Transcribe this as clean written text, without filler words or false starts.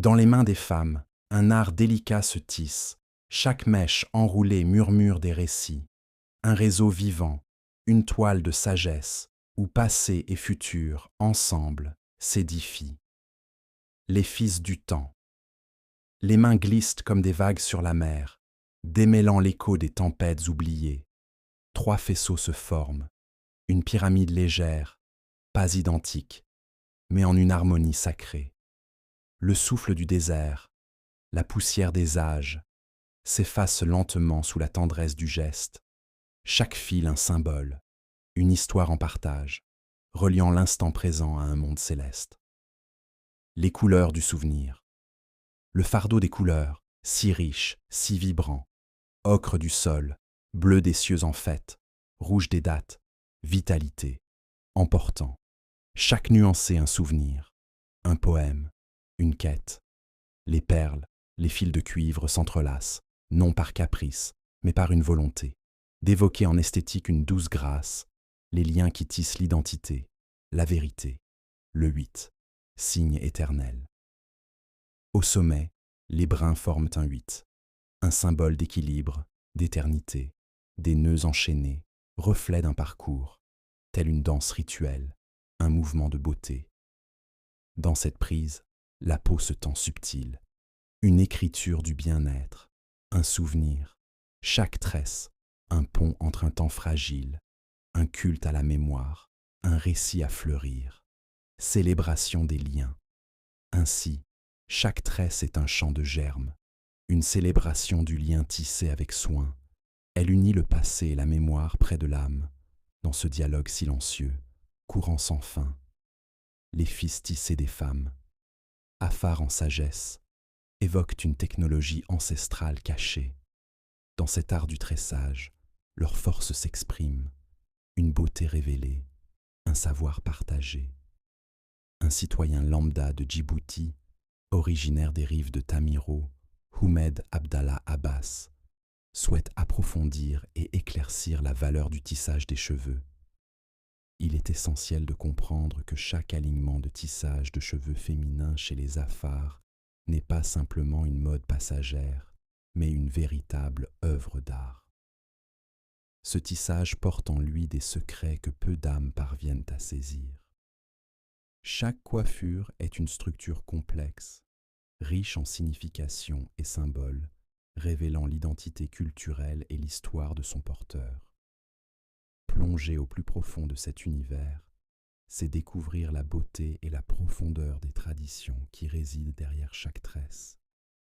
Dans les mains des femmes, un art délicat se tisse, chaque mèche enroulée murmure des récits, un réseau vivant, une toile de sagesse, où passé et futur, ensemble, s'édifient. Les fils du temps. Les mains glissent comme des vagues sur la mer, démêlant l'écho des tempêtes oubliées. Trois faisceaux se forment, une pyramide légère, pas identique, mais en une harmonie sacrée. Le souffle du désert, la poussière des âges, s'efface lentement sous la tendresse du geste. Chaque fil un symbole, une histoire en partage, reliant l'instant présent à un monde céleste. Les couleurs du souvenir. Le fardeau des couleurs, si riche, si vibrant. Ocre du sol, bleu des cieux en fête, rouge des dates, vitalité, emportant. Chaque nuancé un souvenir, un poème, une quête. Les perles, les fils de cuivre s'entrelacent, non par caprice, mais par une volonté, d'évoquer en esthétique une douce grâce, les liens qui tissent l'identité, la vérité, le 8, signe éternel. Au sommet, les brins forment un 8, un symbole d'équilibre, d'éternité, des nœuds enchaînés, reflet d'un parcours, tel une danse rituelle, un mouvement de beauté. Dans cette prise, la peau se tend subtile, une écriture du bien-être, un souvenir, chaque tresse, un pont entre un temps fragile, un culte à la mémoire, un récit à fleurir, célébration des liens. Ainsi, chaque tresse est un chant de germes, une célébration du lien tissé avec soin. Elle unit le passé et la mémoire près de l'âme, dans ce dialogue silencieux, courant sans fin. Les fils tissés des femmes, affares en sagesse, évoquent une technologie ancestrale cachée. Dans cet art du tressage, leur force s'exprime, une beauté révélée, un savoir partagé. Un citoyen lambda de Djibouti, originaire des rives de Tamiro, Houmed Abdallah Abbas, souhaite approfondir et éclaircir la valeur du tissage des cheveux. Il est essentiel de comprendre que chaque alignement de tissage de cheveux féminins chez les Afars n'est pas simplement une mode passagère, mais une véritable œuvre d'art. Ce tissage porte en lui des secrets que peu d'âmes parviennent à saisir. Chaque coiffure est une structure complexe, riche en significations et symboles, révélant l'identité culturelle et l'histoire de son porteur. Plonger au plus profond de cet univers, c'est découvrir la beauté et la profondeur des traditions qui résident derrière chaque tresse.